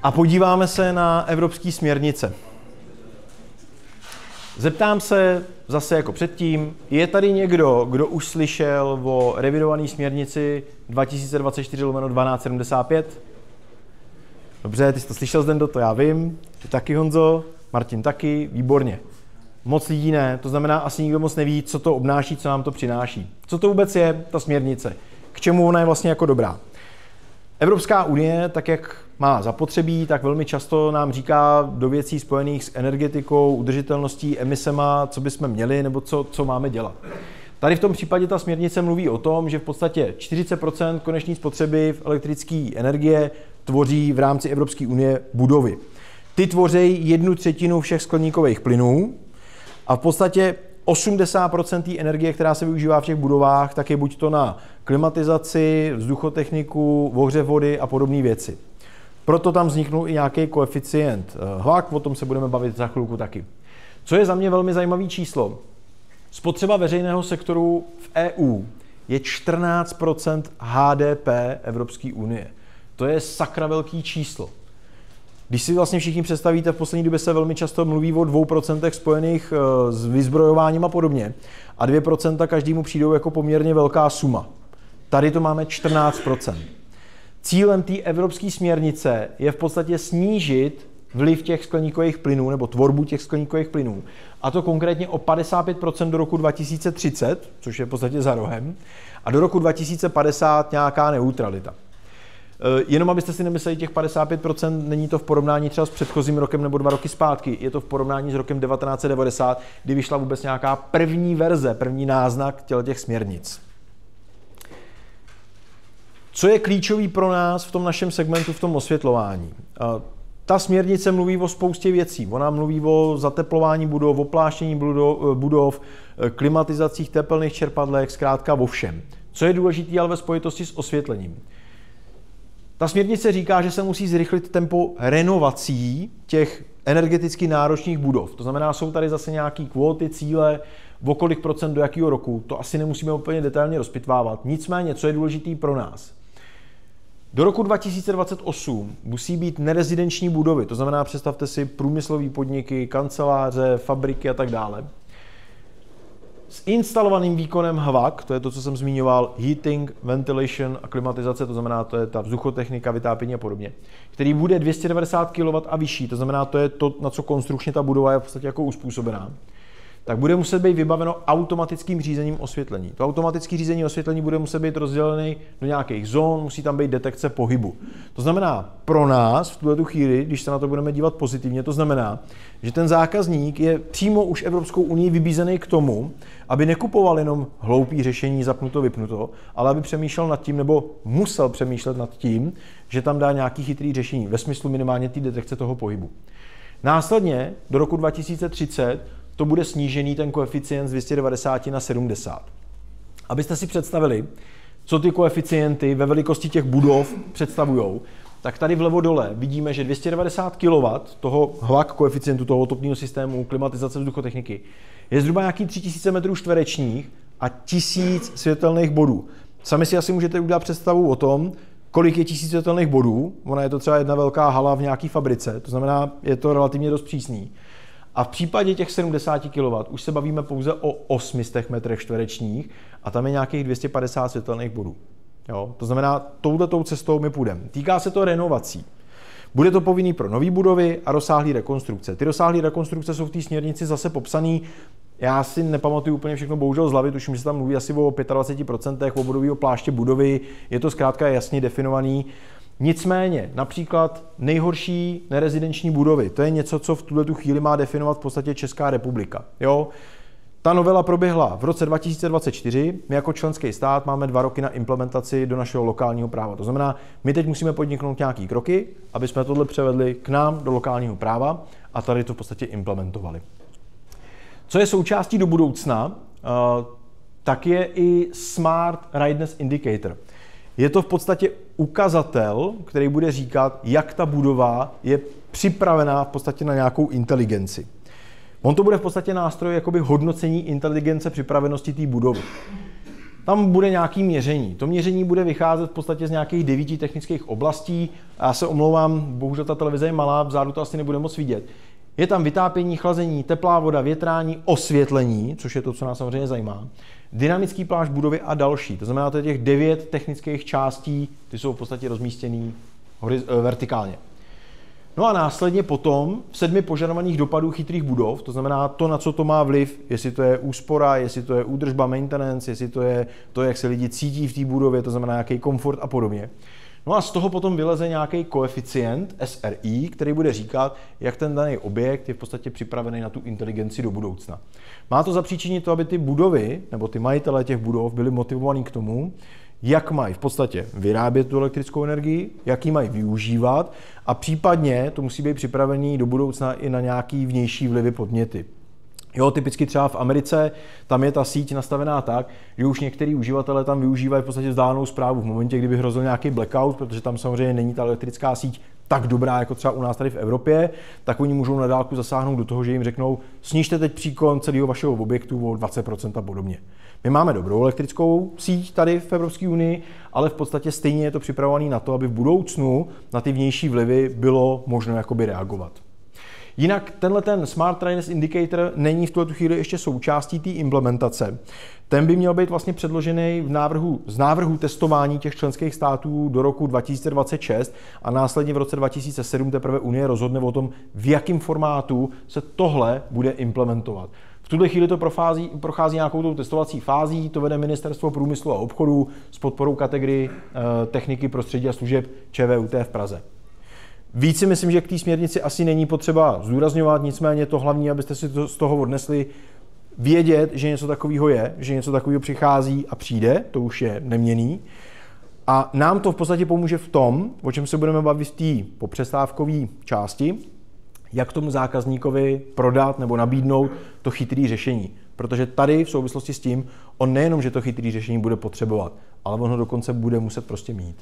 A podíváme se na evropské směrnice. Zeptám se zase jako předtím, je tady někdo, kdo už slyšel o revidované směrnici 2024/1275? Dobře, ty jsi to slyšel, Zdendo, to já vím. Ty taky, Honzo, Martin taky, výborně. Moc lidí ne, to znamená, asi nikdo moc neví, co to obnáší, co nám to přináší. Co to vůbec je, ta směrnice? K čemu ona je vlastně jako dobrá? Evropská unie, tak jak má zapotřebí, tak velmi často nám říká do věcí spojených s energetikou, udržitelností, emisema, co bychom měli nebo co máme dělat. Tady v tom případě ta směrnice mluví o tom, že v podstatě 40% koneční spotřeby v elektrické energie tvoří v rámci Evropské unie budovy. Ty tvoří 1/3 všech skleníkových plynů a v podstatě 80% té energie, která se využívá v těch budovách, tak je buď to na klimatizaci, vzduchotechniku, ohřev vody a podobné věci. Proto tam vzniknul i nějaký koeficient HVAC, o tom se budeme bavit za chvilku taky. Co je za mě velmi zajímavé číslo? Spotřeba veřejného sektoru v EU je 14% HDP Evropské unie. To je sakra velký číslo. Když si vlastně všichni představíte, v poslední době se velmi často mluví o 2% spojených s vyzbrojováním a podobně a 2% každému přijdou jako poměrně velká suma. Tady to máme 14%. Cílem té evropské směrnice je v podstatě snížit vliv těch skleníkových plynů nebo tvorbu těch skleníkových plynů. A to konkrétně o 55% do roku 2030, což je v podstatě za rohem, a do roku 2050 nějaká neutralita. Jenom abyste si nemysleli, těch 55% není to v porovnání třeba s předchozím rokem nebo 2 roky zpátky, je to v porovnání s rokem 1990, kdy vyšla vůbec nějaká první verze, první náznak těch směrnic. Co je klíčový pro nás v tom našem segmentu, v tom osvětlování? Ta směrnice mluví o spoustě věcí. Ona mluví o zateplování budov, o pláštění budov, klimatizacích, tepelných čerpadlech, zkrátka o všem. Co je důležité ale ve spojitosti s osvětlením? Ta směrnice říká, že se musí zrychlit tempo renovací těch energeticky náročných budov. To znamená, jsou tady zase nějaké kvóty, cíle, o kolik procent do jakého roku. To asi nemusíme úplně detailně rozpitvávat. Nicméně, co je důležité pro nás? Do roku 2028 musí být nerezidenční budovy, to znamená, představte si průmyslové podniky, kanceláře, fabriky a tak dále, s instalovaným výkonem HVAC, to je to, co jsem zmiňoval, heating, ventilation a klimatizace, to znamená, to je ta vzduchotechnika, vytápění a podobně, který bude 290 kW a vyšší, to znamená, to je to, na co konstrukčně ta budova je v podstatě jako uspůsobená, tak bude muset být vybaveno automatickým řízením osvětlení. To automatické řízení osvětlení bude muset být rozdělené do nějakých zón, musí tam být detekce pohybu. To znamená, pro nás v tuto chvíli, když se na to budeme dívat pozitivně, to znamená, že ten zákazník je přímo už Evropskou unii vybízený k tomu, aby nekupoval jenom hloupý řešení zapnuto, vypnuto, ale aby přemýšlel nad tím, nebo musel přemýšlet nad tím, že tam dá nějaký chytrý řešení, ve smyslu minimálně té detekce toho pohybu. Následně do roku 2030 to bude snížený ten koeficient z 290 na 70. Abyste si představili, co ty koeficienty ve velikosti těch budov představují, tak tady vlevo dole vidíme, že 290 kW toho HVAC koeficientu, toho topného systému, klimatizace vzduchotechniky, je zhruba nějaký 3000 m2 a 1000 světelných bodů. Sami si asi můžete udělat představu o tom, kolik je 1000 světelných bodů. Ona je to třeba jedna velká hala v nějaké fabrice, to znamená, je to relativně dost přísný. A v případě těch 70 kW už se bavíme pouze o 800 m2 a tam je nějakých 250 světelných bodů. Jo? To znamená, touhletou cestou my půjdeme. Týká se to renovací. Bude to povinný pro nové budovy a rozsáhlé rekonstrukce. Ty rozsáhlé rekonstrukce jsou v té směrnici zase popsané. Já si nepamatuju úplně všechno, bohužel z hlavy, tuším, že se tam mluví asi o 25% obvodového pláště budovy. Je to zkrátka jasně definovaný. Nicméně, například nejhorší nerezidenční budovy, to je něco, co v tuhle chvíli má definovat v podstatě Česká republika. Jo? Ta novela proběhla v roce 2024, my jako členský stát máme 2 roky na implementaci do našeho lokálního práva. To znamená, my teď musíme podniknout nějaké kroky, aby jsme tohle převedli k nám do lokálního práva a tady to v podstatě implementovali. Co je součástí do budoucna, tak je i Smart Readiness Indicator. Je to v podstatě ukazatel, který bude říkat, jak ta budova je připravená v podstatě na nějakou inteligenci. On to bude v podstatě nástroj jakoby hodnocení inteligence připravenosti té budovy. Tam bude nějaké měření. To měření bude vycházet v podstatě z nějakých 9 technických oblastí. Já se omlouvám, bohužel ta televize je malá, vzadu to asi nebude moc vidět. Je tam vytápění, chlazení, teplá voda, větrání, osvětlení, což je to, co nás samozřejmě zajímá, dynamický plášť budovy a další. To znamená, to je těch 9 technických částí, ty jsou v podstatě rozmístěný vertikálně. No a následně potom v 7 požadovaných dopadů chytrých budov, to znamená to, na co to má vliv, jestli to je úspora, jestli to je údržba, maintenance, jestli to je to, jak se lidi cítí v té budově, to znamená nějaký komfort a podobně. No a z toho potom vyleze nějaký koeficient SRI, který bude říkat, jak ten daný objekt je v podstatě připravený na tu inteligenci do budoucna. Má to zapříčinit to, aby ty budovy, nebo ty majitelé těch budov byli motivovaní k tomu, jak mají v podstatě vyrábět tu elektrickou energii, jak ji mají využívat a případně to musí být připravený do budoucna i na nějaký vnější vlivy, podněty. Jo, typicky třeba v Americe, tam je ta síť nastavená tak, že už některý uživatelé tam využívají v podstatě vzdálenou správu v momentě, kdyby hrozil nějaký blackout, protože tam samozřejmě není ta elektrická síť tak dobrá, jako třeba u nás tady v Evropě, tak oni můžou na dálku zasáhnout do toho, že jim řeknou, snížte teď příkon celého vašeho objektu o 20% a podobně. My máme dobrou elektrickou síť tady v Evropské unii, ale v podstatě stejně je to připravované na to, aby v budoucnu na ty vnější vlivy bylo možno jakoby reagovat. Jinak tenhle ten Smart Readiness Indicator není v tuto chvíli ještě součástí té implementace. Ten by měl být vlastně předložený z návrhu testování těch členských států do roku 2026 a následně v roce 2007 teprve Unie rozhodne o tom, v jakém formátu se tohle bude implementovat. V tuhle chvíli to prochází nějakou tou testovací fází, to vede Ministerstvo průmyslu a obchodu s podporou kategorii techniky, prostředí a služeb ČVUT v Praze. Víc si myslím, že k té směrnici asi není potřeba zdůrazňovat, nicméně to hlavní, abyste si to z toho odnesli, vědět, že něco takového je, že něco takového přichází a přijde, to už je neměnný. A nám to v podstatě pomůže v tom, o čem se budeme bavit v té popřestávkové části, jak tomu zákazníkovi prodat nebo nabídnout to chytré řešení. Protože tady v souvislosti s tím, on nejenom, že to chytré řešení bude potřebovat, ale on ho dokonce bude muset prostě mít.